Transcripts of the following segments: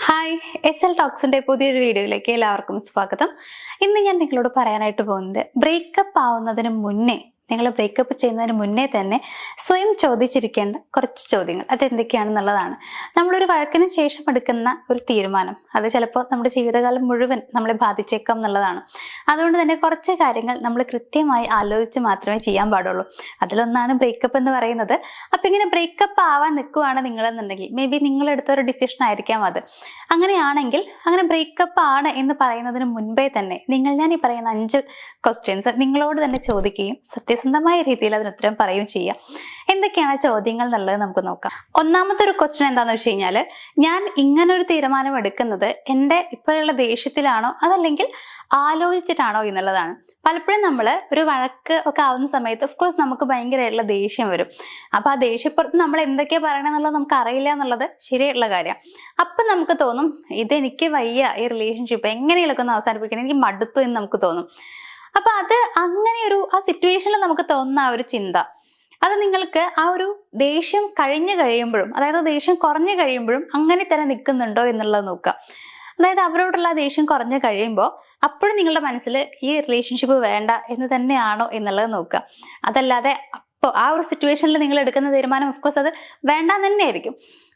Hi, SL ടോക്സിന്റെ പുതിയൊരു വീഡിയോയിലേക്ക് എല്ലാവർക്കും സ്വാഗതം. ഇന്ന് ഞാൻ നിങ്ങളോട് പറയാനായിട്ട് പോകുന്നത് ബ്രേക്കപ്പ് ആവുന്നതിന് മുന്നേ, നിങ്ങൾ ബ്രേക്കപ്പ് ചെയ്യുന്നതിന് മുന്നേ തന്നെ സ്വയം ചോദിച്ചിരിക്കേണ്ട കുറച്ച് ചോദ്യങ്ങൾ അതെന്തൊക്കെയാണെന്നുള്ളതാണ്. നമ്മളൊരു വഴക്കിന് ശേഷം എടുക്കുന്ന ഒരു തീരുമാനം അത് ചിലപ്പോൾ നമ്മുടെ ജീവിതകാലം മുഴുവൻ നമ്മളെ ബാധിച്ചേക്കാം എന്നുള്ളതാണ്. അതുകൊണ്ട് തന്നെ കുറച്ച് കാര്യങ്ങൾ നമ്മൾ കൃത്യമായി ആലോചിച്ച് മാത്രമേ ചെയ്യാൻ പാടുള്ളൂ. അതിലൊന്നാണ് ബ്രേക്കപ്പ് എന്ന് പറയുന്നത്. അപ്പൊ ഇങ്ങനെ ബ്രേക്കപ്പ് ആവാൻ നിൽക്കുവാണ് നിങ്ങളെന്നുണ്ടെങ്കിൽ മേ ബി നിങ്ങളെടുത്ത ഒരു ഡിസിഷൻ ആയിരിക്കാം അത്. അങ്ങനെയാണെങ്കിൽ അങ്ങനെ ബ്രേക്കപ്പ് ആണ് എന്ന് പറയുന്നതിന് മുൻപേ തന്നെ ഞാൻ ഈ പറയുന്ന 5 ക്വസ്റ്റ്യൻസ് നിങ്ങളോട് തന്നെ ചോദിക്കുകയും സത്യസന്ധമായ രീതിയിൽ അതിന് ഉത്തരം പറയുകയും ചെയ്യാം. എന്തൊക്കെയാണ് ചോദ്യങ്ങൾ എന്നുള്ളത് നമുക്ക് നോക്കാം. ഒന്നാമത്തെ ഒരു ക്വസ്റ്റ്യൻ എന്താണെന്ന് വെച്ച് കഴിഞ്ഞാൽ, ഞാൻ ഇങ്ങനൊരു തീരുമാനം എടുക്കുന്നത് എൻ്റെ ഇപ്പോഴുള്ള ദേഷ്യത്തിലാണോ അതല്ലെങ്കിൽ ആലോചിച്ചിട്ടാണോ എന്നുള്ളതാണ്. പലപ്പോഴും നമ്മൾ ഒരു വഴക്ക് ഒക്കെ ആവുന്ന സമയത്ത് ഓഫ്കോഴ്സ് നമുക്ക് ഭയങ്കരമായിട്ടുള്ള ദേഷ്യം വരും. അപ്പൊ ആ ദേഷ്യപ്പുറത്ത് നമ്മൾ എന്തൊക്കെയാ പറയണമെന്നുള്ളത് നമുക്ക് അറിയില്ല എന്നുള്ളത് ശരിയായിട്ടുള്ള കാര്യം. അപ്പൊ നമുക്ക് തോന്നും ഇതെനിക്ക് വയ്യ, ഈ റിലേഷൻഷിപ്പ് എങ്ങനെയൊക്കെ ഒന്ന് അവസാനിപ്പിക്കണം, എനിക്ക് മടുത്തു എന്ന് നമുക്ക് തോന്നും. അപ്പൊ അത് അങ്ങനെ ആ സിറ്റുവേഷനിൽ നമുക്ക് തോന്നുന്ന ആ ഒരു ചിന്ത, അത് നിങ്ങൾക്ക് ആ ഒരു ദേഷ്യം കഴിഞ്ഞു കഴിയുമ്പോഴും, അതായത് ദേഷ്യം കുറഞ്ഞു കഴിയുമ്പോഴും അങ്ങനെ തന്നെ നിൽക്കുന്നുണ്ടോ എന്നുള്ളത് നോക്കുക. അതായത് അവരോടുള്ള ദേഷ്യം കുറഞ്ഞു കഴിയുമ്പോൾ അപ്പോഴും നിങ്ങളുടെ മനസ്സിൽ ഈ റിലേഷൻഷിപ്പ് വേണ്ട എന്ന് തന്നെയാണോ എന്നുള്ളത് നോക്കുക. അതല്ലാതെ അപ്പോൾ ആ ഒരു സിറ്റുവേഷനിൽ നിങ്ങൾ എടുക്കുന്ന തീരുമാനം ഓഫ്കോഴ്സ് അത് വേണ്ടാന്ന് തന്നെയായിരിക്കും.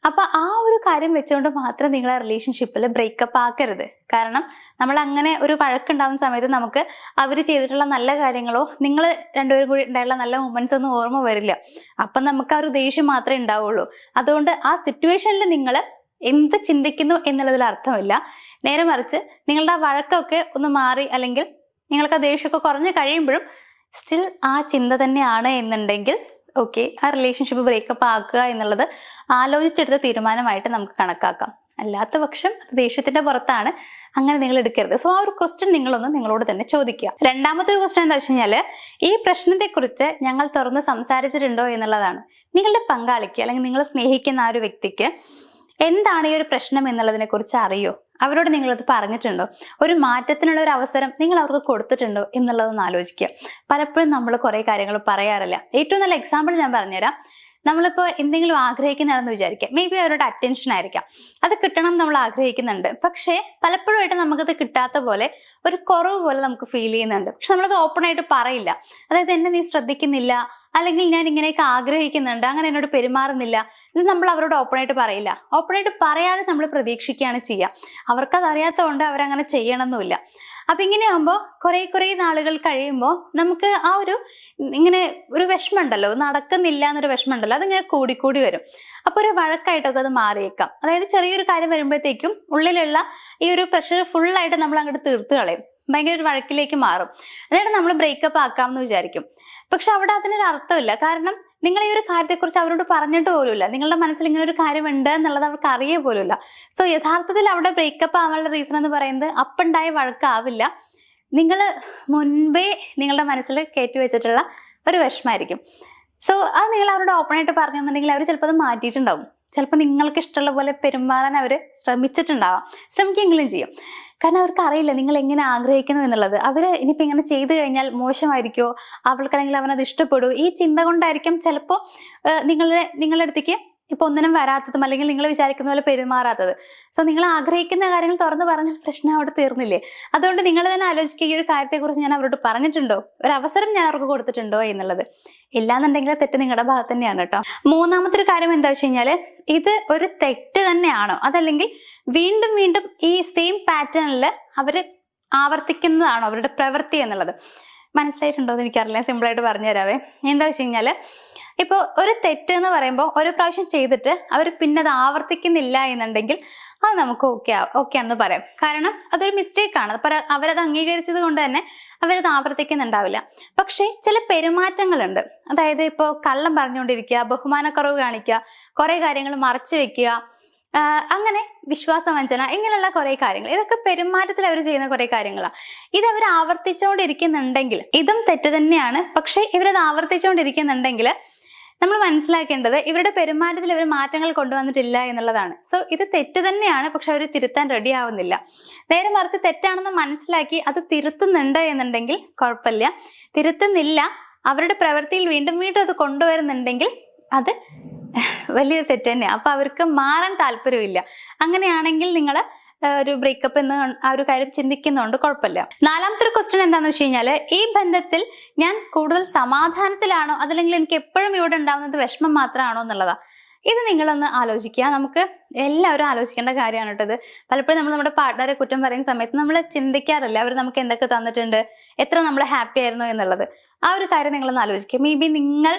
അപ്പൊ ആ ഒരു കാര്യം വെച്ചുകൊണ്ട് മാത്രം നിങ്ങൾ ആ റിലേഷൻഷിപ്പിൽ ബ്രേക്കപ്പ് ആക്കരുത്. കാരണം നമ്മൾ അങ്ങനെ ഒരു വഴക്കുണ്ടാവുന്ന സമയത്ത് നമുക്ക് അവർ ചെയ്തിട്ടുള്ള നല്ല കാര്യങ്ങളോ നിങ്ങൾ രണ്ടുപേരും കൂടി ഉണ്ടായിട്ടുള്ള നല്ല മൊമെന്റ്സ് ഒന്നും ഓർമ്മ വരില്ല. അപ്പൊ നമുക്ക് ആ ഒരു ദേഷ്യം മാത്രമേ ഉണ്ടാവുള്ളൂ. അതുകൊണ്ട് ആ സിറ്റുവേഷനിൽ നിങ്ങൾ എന്ത് ചിന്തിക്കുന്നു എന്നുള്ളതിൽ അർത്ഥമില്ല. നേരെ മറിച്ച് നിങ്ങളുടെ ആ വഴക്കൊക്കെ ഒന്ന് മാറി അല്ലെങ്കിൽ നിങ്ങൾക്ക് ആ ദേഷ്യമൊക്കെ കുറഞ്ഞു കഴിയുമ്പോഴും സ്റ്റിൽ ആ ചിന്ത തന്നെയാണ് എന്നുണ്ടെങ്കിൽ ഓക്കെ, ആ റിലേഷൻഷിപ്പ് ബ്രേക്കപ്പ് ആക്കുക എന്നുള്ളത് ആലോചിച്ചെടുത്ത തീരുമാനമായിട്ട് നമുക്ക് കണക്കാക്കാം. അല്ലാത്ത പക്ഷം ദേഷ്യത്തിന്റെ പുറത്താണ്, അങ്ങനെ നിങ്ങൾ എടുക്കരുത്. സോ ആ ഒരു ക്വസ്റ്റ്യൻ നിങ്ങളോട് തന്നെ ചോദിക്കുക. രണ്ടാമത്തെ ഒരു ക്വസ്റ്റ്യൻ എന്താ വെച്ച് കഴിഞ്ഞാൽ, ഈ പ്രശ്നത്തെ കുറിച്ച് ഞങ്ങൾ തുറന്ന് സംസാരിച്ചിട്ടുണ്ടോ എന്നുള്ളതാണ്. നിങ്ങളുടെ പങ്കാളിക്ക് അല്ലെങ്കിൽ നിങ്ങൾ സ്നേഹിക്കുന്ന ആ ഒരു വ്യക്തിക്ക് എന്താണ് ഈ ഒരു പ്രശ്നം എന്നുള്ളതിനെ കുറിച്ച് അറിയോ? അവരോട് നിങ്ങളത് പറഞ്ഞിട്ടുണ്ടോ? ഒരു മാറ്റത്തിനുള്ള ഒരു അവസരം നിങ്ങൾ അവർക്ക് കൊടുത്തിട്ടുണ്ടോ എന്നുള്ളതൊന്ന് ആലോചിക്കുക. പലപ്പോഴും നമ്മൾ കുറെ കാര്യങ്ങൾ പറയാറില്ല. ഏറ്റവും നല്ല എക്സാമ്പിൾ ഞാൻ പറഞ്ഞുതരാം. നമ്മളിപ്പോൾ എന്തെങ്കിലും ആഗ്രഹിക്കുന്നതാണെന്ന് വിചാരിക്കുക, മേ ബി അവരുടെ അറ്റൻഷൻ ആയിരിക്കാം, അത് കിട്ടണം നമ്മൾ ആഗ്രഹിക്കുന്നുണ്ട്. പക്ഷേ പലപ്പോഴുമായിട്ട് നമുക്കത് കിട്ടാത്ത പോലെ ഒരു കുറവ് പോലെ നമുക്ക് ഫീൽ ചെയ്യുന്നുണ്ട്. പക്ഷെ നമ്മളത് ഓപ്പൺ ആയിട്ട് പറയില്ല. അതായത് എന്നെ നീ ശ്രദ്ധിക്കുന്നില്ല, അല്ലെങ്കിൽ ഞാൻ ഇങ്ങനെയൊക്കെ ആഗ്രഹിക്കുന്നുണ്ട്, അങ്ങനെ എന്നോട് പെരുമാറുന്നില്ല, ഇത് നമ്മൾ അവരോട് ഓപ്പൺ ആയിട്ട് പറയില്ല. ഓപ്പൺ ആയിട്ട് പറയാതെ നമ്മൾ പ്രതീക്ഷിക്കുകയാണ് ചെയ്യുക. അവർക്കത് അറിയാത്തതുകൊണ്ട് അവരങ്ങനെ ചെയ്യണമെന്നില്ല. അപ്പൊ ഇങ്ങനെയാകുമ്പോൾ കുറെ നാളുകൾ കഴിയുമ്പോൾ നമുക്ക് ആ ഇങ്ങനെ ഒരു വിഷമമുണ്ടല്ലോ, നടക്കുന്നില്ല എന്നൊരു വിഷമമുണ്ടല്ലോ, അതിങ്ങനെ കൂടിക്കൂടി വരും. അപ്പൊ ഒരു വഴക്കായിട്ടൊക്കെ അത് മാറിയേക്കാം. അതായത് ചെറിയൊരു കാര്യം വരുമ്പോഴത്തേക്കും ഉള്ളിലുള്ള ഈ ഒരു പ്രഷർ ഫുള്ളായിട്ട് നമ്മൾ അങ്ങോട്ട് തീർത്ത് കളയും, ഭയങ്കര ഒരു വഴക്കിലേക്ക് മാറും. എന്നിട്ട് നമ്മൾ ബ്രേക്കപ്പ് ആക്കാമെന്ന് വിചാരിക്കും. പക്ഷെ അവിടെ അതിനൊരു അർത്ഥമില്ല. കാരണം നിങ്ങൾ ഈ ഒരു കാര്യത്തെക്കുറിച്ച് അവരോട് പറഞ്ഞിട്ട് പോലുമില്ല. നിങ്ങളുടെ മനസ്സിൽ ഇങ്ങനെ ഒരു കാര്യം ഉണ്ട് എന്നുള്ളത് അവർക്ക് അറിയേ പോലുമില്ല. സോ യഥാർത്ഥത്തിൽ അവിടെ ബ്രേക്കപ്പ് ആവാനുള്ള റീസൺ എന്ന് പറയുന്നത് അപ്പുണ്ടായ വഴക്കാവില്ല, നിങ്ങൾ മുൻപേ നിങ്ങളുടെ മനസ്സിൽ കയറ്റി വെച്ചിട്ടുള്ള ഒരു വിഷമായിരിക്കും. സോ അത് നിങ്ങൾ അവരോട് ഓപ്പൺ ആയിട്ട് പറഞ്ഞെന്നുണ്ടെങ്കിൽ അവർ ചിലപ്പോൾ അത് മാറ്റിയിട്ടുണ്ടാവും. ചിലപ്പോൾ നിങ്ങൾക്ക് ഇഷ്ടമുള്ള പോലെ പെരുമാറാൻ അവർ ശ്രമിക്കെങ്കിലും ചെയ്യും. കാരണം അവർക്ക് അറിയില്ല നിങ്ങൾ എങ്ങനെ ആഗ്രഹിക്കുന്നു എന്നുള്ളത്. അവർ ഇനിയിപ്പോൾ ഇങ്ങനെ ചെയ്തു കഴിഞ്ഞാൽ മോശമായിരിക്കുമോ, അവൾക്കല്ലെങ്കിൽ അവനത് ഇഷ്ടപ്പെടുമോ, ഈ ചിന്ത കൊണ്ടായിരിക്കും ചിലപ്പോൾ നിങ്ങളുടെ അടുത്തേക്ക് ഇപ്പൊ ഒന്നിനും വരാത്തതും അല്ലെങ്കിൽ നിങ്ങൾ വിചാരിക്കുന്ന പോലെ പെരുമാറാത്തത്. സോ നിങ്ങൾ ആഗ്രഹിക്കുന്ന കാര്യങ്ങൾ തുറന്നു പറഞ്ഞാൽ പ്രശ്നം അവിടെ തീർന്നില്ലേ? അതുകൊണ്ട് നിങ്ങൾ തന്നെ ആലോചിക്കുക, ഈ ഒരു കാര്യത്തെക്കുറിച്ച് ഞാൻ അവരോട് പറഞ്ഞിട്ടുണ്ടോ, ഒരു അവസരം ഞാൻ അവർക്ക് കൊടുത്തിട്ടുണ്ടോ എന്നുള്ളത്. ഇല്ലാന്നുണ്ടെങ്കിൽ തെറ്റ് നിങ്ങളുടെ ഭാഗത്ത് തന്നെയാണ് കേട്ടോ. മൂന്നാമത്തെ ഒരു കാര്യം എന്താ വെച്ച് കഴിഞ്ഞാല്, ഇത് ഒരു തെറ്റ് തന്നെയാണോ അതല്ലെങ്കിൽ വീണ്ടും വീണ്ടും ഈ സെയിം പാറ്റേണിൽ അവര് ആവർത്തിക്കുന്നതാണോ അവരുടെ പ്രവൃത്തി എന്നുള്ളത്. മനസ്സിലായിട്ടുണ്ടോ എന്ന് എനിക്കറിയില്ല, സിമ്പിളായിട്ട് പറഞ്ഞു തരാവേ. എന്താ വെച്ച് കഴിഞ്ഞാല്, ഇപ്പോൾ ഒരു തെറ്റ് എന്ന് പറയുമ്പോൾ ഒരു പ്രാവശ്യം ചെയ്തിട്ട് അവർ പിന്നെ അത് ആവർത്തിക്കുന്നില്ല എന്നുണ്ടെങ്കിൽ അത് നമുക്ക് ഓക്കെ ആണെന്ന് പറയാം. കാരണം അതൊരു മിസ്റ്റേക്കാണ്. അവരത് അംഗീകരിച്ചത് കൊണ്ട് തന്നെ അവരത് ആവർത്തിക്കുന്നുണ്ടാവില്ല. പക്ഷേ ചില പെരുമാറ്റങ്ങളുണ്ട്. അതായത് ഇപ്പോൾ കള്ളം പറഞ്ഞുകൊണ്ടിരിക്കുക, ബഹുമാനക്കുറവ് കാണിക്കുക, കുറെ കാര്യങ്ങൾ മറച്ചു വെക്കുക, അങ്ങനെ വിശ്വാസവഞ്ചന, ഇങ്ങനെയുള്ള കുറെ കാര്യങ്ങൾ, ഇതൊക്കെ പെരുമാറ്റത്തിൽ അവർ ചെയ്യുന്ന കുറെ കാര്യങ്ങളാണ്. ഇത് അവർ ആവർത്തിച്ചുകൊണ്ടിരിക്കുന്നുണ്ടെങ്കിൽ ഇതും തെറ്റ് തന്നെയാണ്. പക്ഷെ ഇവരത് ആവർത്തിച്ചുകൊണ്ടിരിക്കുന്നുണ്ടെങ്കിൽ നമ്മൾ മനസ്സിലാക്കേണ്ടത് ഇവരുടെ പെരുമാറ്റത്തിൽ ഇവർ മാറ്റങ്ങൾ കൊണ്ടുവന്നിട്ടില്ല എന്നുള്ളതാണ്. സോ ഇത് തെറ്റ് തന്നെയാണ്, പക്ഷെ അവർ തിരുത്താൻ റെഡി ആവുന്നില്ല. നേരെ മറിച്ച് തെറ്റാണെന്ന് മനസ്സിലാക്കി അത് തിരുത്തുന്നുണ്ട് എന്നുണ്ടെങ്കിൽ കുഴപ്പമില്ല. തിരുത്തുന്നില്ല, അവരുടെ പ്രവൃത്തിയിൽ വീണ്ടും വീണ്ടും അത് കൊണ്ടുവരുന്നുണ്ടെങ്കിൽ അത് വലിയൊരു തെറ്റ് തന്നെയാണ്. അപ്പൊ അവർക്ക് മാറാൻ താല്പര്യമില്ല. അങ്ങനെയാണെങ്കിൽ നിങ്ങൾ ഒരു ബ്രേക്കപ്പ് എന്ന ആ ഒരു കാര്യം ചിന്തിക്കുന്നുണ്ട്, കുഴപ്പമില്ല. നാലാമത്തെ ഒരു ക്വസ്റ്റ്യൻ എന്താണെന്ന് വെച്ച് കഴിഞ്ഞാല്, ഈ ബന്ധത്തിൽ ഞാൻ കൂടുതൽ സമാധാനത്തിലാണോ അതല്ലെങ്കിൽ എനിക്ക് എപ്പോഴും ഇവിടെ ഉണ്ടാവുന്നത് വിഷമം മാത്രമാണോ എന്നുള്ളതാ. ഇത് നിങ്ങളൊന്ന് ആലോചിക്കുക. നമുക്ക് എല്ലാവരും ആലോചിക്കേണ്ട കാര്യമാണ് കേട്ടത്. പലപ്പോഴും നമ്മൾ നമ്മുടെ പാർട്ട്ണറെ കുറ്റം പറയുന്ന സമയത്ത് നമ്മൾ ചിന്തിക്കാറില്ല അവർ നമുക്ക് എന്തൊക്കെ തന്നിട്ടുണ്ട്, എത്ര നമ്മൾ ഹാപ്പി ആയിരുന്നു എന്നുള്ളത്. ആ ഒരു കാര്യം നിങ്ങളൊന്ന് ആലോചിക്കുക. മേ ബി നിങ്ങൾ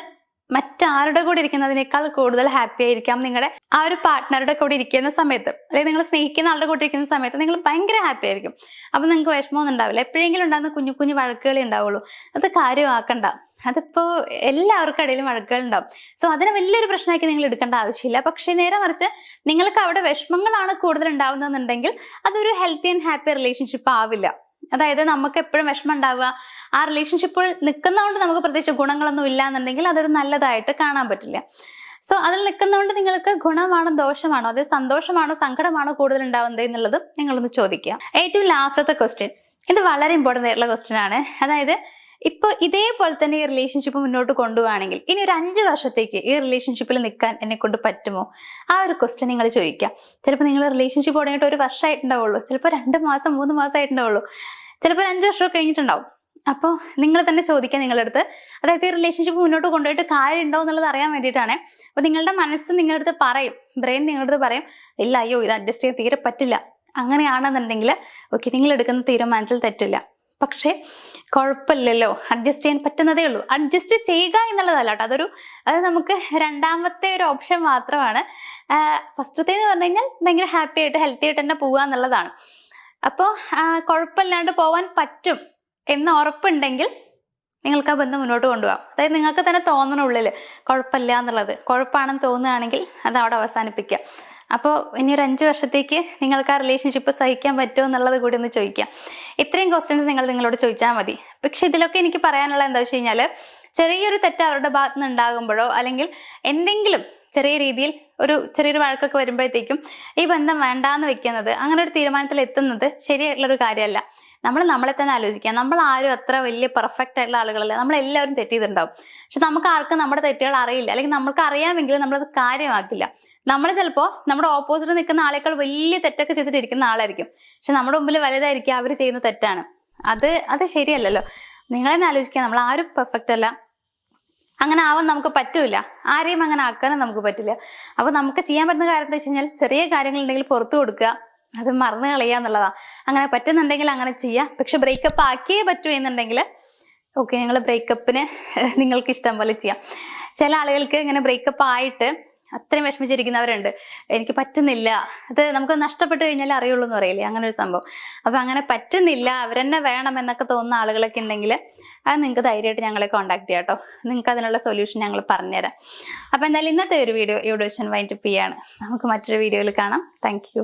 മറ്റാരുടെ കൂടെ ഇരിക്കുന്നതിനേക്കാൾ കൂടുതൽ ഹാപ്പി ആയിരിക്കാം നിങ്ങളുടെ ആ ഒരു പാർട്ട്ണറുടെ കൂടെ ഇരിക്കുന്ന സമയത്ത്, അല്ലെങ്കിൽ നിങ്ങൾ സ്നേഹിക്കുന്ന ആളുടെ കൂടെ ഇരിക്കുന്ന സമയത്ത് നിങ്ങൾ ഭയങ്കര ഹാപ്പി ആയിരിക്കും. അപ്പൊ നിങ്ങൾക്ക് വിഷമമൊന്നും ഉണ്ടാവില്ല. എപ്പോഴെങ്കിലും ഉണ്ടാകുന്ന കുഞ്ഞു കുഞ്ഞു വഴക്കുകളേ ഉണ്ടാവുള്ളൂ. അത് കാര്യമാക്കണ്ട. അതിപ്പോ എല്ലാവർക്കും ഇടയിലും വഴക്കുകൾ ഉണ്ടാവും. സോ അതിനെ വലിയൊരു പ്രശ്നമാക്കി നിങ്ങൾ എടുക്കേണ്ട ആവശ്യമില്ല. പക്ഷെ നേരെ മറിച്ച് നിങ്ങൾക്ക് അവിടെ വിഷമങ്ങളാണ് കൂടുതൽ ഉണ്ടാവുന്നതെന്നുണ്ടെങ്കിൽ അതൊരു ഹെൽത്തി ആൻഡ് ഹാപ്പി റിലേഷൻഷിപ്പ് ആവില്ല. അതായത് നമുക്ക് എപ്പോഴും വിഷമം ഉണ്ടാവുക, ആ റിലേഷൻഷിപ്പിൽ നിൽക്കുന്നതുകൊണ്ട് നമുക്ക് പ്രത്യേകിച്ച് ഗുണങ്ങളൊന്നും ഇല്ല എന്നുണ്ടെങ്കിൽ അതൊരു നല്ലതായിട്ട് കാണാൻ പറ്റില്ല. സോ അതിൽ നിൽക്കുന്നതുകൊണ്ട് നിങ്ങൾക്ക് ഗുണമാണോ ദോഷമാണോ, അതായത് സന്തോഷമാണോ സങ്കടമാണോ കൂടുതൽ ഉണ്ടാവുന്നത് എന്നുള്ളത് നിങ്ങളൊന്ന് ചോദിക്കുക. ഏറ്റവും ലാസ്റ്റത്തെ ക്വസ്റ്റ്യൻ, ഇത് വളരെ ഇമ്പോർട്ടൻ്റ് ആയിട്ടുള്ള ക്വസ്റ്റ്യൻ ആണ്. അതായത് ഇപ്പൊ ഇതേപോലെ തന്നെ ഈ റിലേഷൻഷിപ്പ് മുന്നോട്ട് കൊണ്ടുപോവുകയാണെങ്കിൽ ഇനി ഒരു 5 വർഷത്തേക്ക് ഈ റിലേഷൻഷിപ്പിൽ നിൽക്കാൻ എന്നെ കൊണ്ട് പറ്റുമോ? ആ ഒരു ക്വസ്റ്റ്യൻ നിങ്ങൾ ചോദിക്കുക. ചിലപ്പോൾ നിങ്ങൾ റിലേഷൻഷിപ്പ് തുടങ്ങിയിട്ട് 1 വർഷമായിട്ടുണ്ടാവുള്ളൂ, ചിലപ്പോൾ 2 മാസം 3 മാസം ആയിട്ടുണ്ടാവുള്ളൂ, ചിലപ്പോൾ 5 വർഷം കഴിഞ്ഞിട്ടുണ്ടാവും. അപ്പോൾ നിങ്ങൾ തന്നെ ചോദിക്കുക നിങ്ങളുടെ അടുത്ത്. അതായത് ഈ റിലേഷൻഷിപ്പ് മുന്നോട്ട് കൊണ്ടുപോയിട്ട് കാര്യമുണ്ടോ എന്നുള്ളത് അറിയാൻ വേണ്ടിയിട്ടാണ്. അപ്പൊ നിങ്ങളുടെ മനസ്സ് നിങ്ങളുടെ അടുത്ത് പറയും, ബ്രെയിൻ നിങ്ങളുടെ അടുത്ത് പറയും, ഇല്ല അയ്യോ ഇത് അഡ്ജസ്റ്റ് ചെയ്യാൻ തീരെ പറ്റില്ല. അങ്ങനെയാണെന്നുണ്ടെങ്കിൽ ഓക്കെ, നിങ്ങൾ എടുക്കുന്ന തീരുമാനത്തിൽ തെറ്റില്ല. പക്ഷേ കുഴപ്പമില്ലല്ലോ, അഡ്ജസ്റ്റ് ചെയ്യാൻ പറ്റുന്നതേ ഉള്ളൂ. അഡ്ജസ്റ്റ് ചെയ്യുക എന്നുള്ളതല്ല കേട്ടോ, അത് നമുക്ക് രണ്ടാമത്തെ ഒരു ഓപ്ഷൻ മാത്രമാണ്. ഫസ്റ്റത്തേന്ന് പറഞ്ഞു കഴിഞ്ഞാൽ ഭയങ്കര ഹാപ്പി ആയിട്ട് ഹെൽത്തി ആയിട്ട് തന്നെ പോവുക എന്നുള്ളതാണ്. അപ്പോൾ കുഴപ്പമില്ലാണ്ട് പോവാൻ പറ്റും എന്ന് ഉറപ്പുണ്ടെങ്കിൽ നിങ്ങൾക്ക് ആ ബന്ധം മുന്നോട്ട് കൊണ്ടുപോകാം. അതായത് നിങ്ങൾക്ക് തന്നെ തോന്നണ ഉള്ളിൽ കുഴപ്പമില്ല എന്നുള്ളത്, കുഴപ്പമാണെന്ന് തോന്നുകയാണെങ്കിൽ അത് അവിടെ അവസാനിപ്പിക്കുക. അപ്പോൾ ഇനി ഒരു 5 വർഷത്തേക്ക് നിങ്ങൾക്ക് ആ റിലേഷൻഷിപ്പ് സഹിക്കാൻ പറ്റുമോ എന്നുള്ളത് കൂടി ഒന്ന് ചോദിക്കാം. ഇത്രയും ക്വസ്റ്റ്യൻസ് നിങ്ങളോട് ചോദിച്ചാൽ മതി. പക്ഷെ ഇതിലൊക്കെ എനിക്ക് പറയാനുള്ള എന്താ വെച്ച് കഴിഞ്ഞാൽ, ചെറിയൊരു തെറ്റ് അവരുടെ ഭാഗത്ത് നിന്ന് ഉണ്ടാകുമ്പോഴോ അല്ലെങ്കിൽ എന്തെങ്കിലും ചെറിയ രീതിയിൽ ചെറിയൊരു വഴക്കൊക്കെ വരുമ്പോഴത്തേക്കും ഈ ബന്ധം വേണ്ടാന്ന് വെക്കുന്നത്, അങ്ങനെ ഒരു തീരുമാനത്തിൽ എത്തുന്നത് ശരിയായിട്ടുള്ളൊരു കാര്യമല്ല. നമ്മൾ നമ്മളെ തന്നെ ആലോചിക്കുക. നമ്മൾ ആരും അത്ര വലിയ പെർഫെക്റ്റ് ആയിട്ടുള്ള ആളുകളല്ല. നമ്മളെല്ലാവരും തെറ്റ് ചെയ്തിട്ടുണ്ടാവും. പക്ഷെ നമുക്ക് ആർക്കും നമ്മുടെ തെറ്റുകൾ അറിയില്ല, അല്ലെങ്കിൽ നമുക്ക് അറിയാമെങ്കിലും നമ്മളത് കാര്യമാക്കില്ല. നമ്മൾ ചിലപ്പോൾ നമ്മുടെ ഓപ്പോസിറ്റ് നിൽക്കുന്ന ആളേക്കാൾ വലിയ തെറ്റൊക്കെ ചെയ്തിട്ടിരിക്കുന്ന ആളായിരിക്കും. പക്ഷെ നമ്മുടെ മുമ്പിൽ വലുതായിരിക്കും അവർ ചെയ്യുന്ന തെറ്റാണ്. അത് ശരിയല്ലല്ലോ. നിങ്ങളെന്നെ ആലോചിക്കുക. നമ്മൾ ആരും പെർഫെക്റ്റ് അല്ല, അങ്ങനെ ആവാൻ നമുക്ക് പറ്റൂല, ആരെയും അങ്ങനെ ആക്കാനും നമുക്ക് പറ്റില്ല. അപ്പൊ നമുക്ക് ചെയ്യാൻ പറ്റുന്ന കാര്യം എന്താ വെച്ച് കഴിഞ്ഞാൽ, ചെറിയ കാര്യങ്ങളുണ്ടെങ്കിൽ പുറത്തു കൊടുക്കുക, അത് മറന്നു കളയുക എന്നുള്ളതാണ്. അങ്ങനെ പറ്റുന്നുണ്ടെങ്കിൽ അങ്ങനെ ചെയ്യാം. പക്ഷെ ബ്രേക്കപ്പ് ആക്കിയേ പറ്റൂ എന്നുണ്ടെങ്കിൽ ഓക്കെ, നിങ്ങൾ ബ്രേക്കപ്പിന് നിങ്ങൾക്ക് ഇഷ്ടം പോലെ ചെയ്യാം. ചില ആളുകൾക്ക് ഇങ്ങനെ ബ്രേക്കപ്പ് ആയിട്ട് അത്രയും വിഷമിച്ചിരിക്കുന്നവരുണ്ട്, എനിക്ക് പറ്റുന്നില്ല, അത് നമുക്ക് നഷ്ടപ്പെട്ടു കഴിഞ്ഞാൽ അറിയുള്ളൂ എന്ന് പറയില്ലേ, അങ്ങനെ ഒരു സംഭവം. അപ്പൊ അങ്ങനെ പറ്റുന്നില്ല, അവരെന്നെ വേണം എന്നൊക്കെ തോന്നുന്ന ആളുകളൊക്കെ ഉണ്ടെങ്കിൽ അത് നിങ്ങൾക്ക് ധൈര്യമായിട്ട് ഞങ്ങളെ കോൺടാക്ട് ചെയ്യാം കേട്ടോ. നിങ്ങൾക്ക് അതിനുള്ള സൊല്യൂഷൻ ഞങ്ങൾ പറഞ്ഞുതരാം. അപ്പൊ എന്തായാലും ഇന്നത്തെ ഒരു വീഡിയോ ഇവിടെ വെച്ച് വൈൻഡപ്പ് ചെയ്യാണ്. നമുക്ക് മറ്റൊരു വീഡിയോയിൽ കാണാം. Thank you.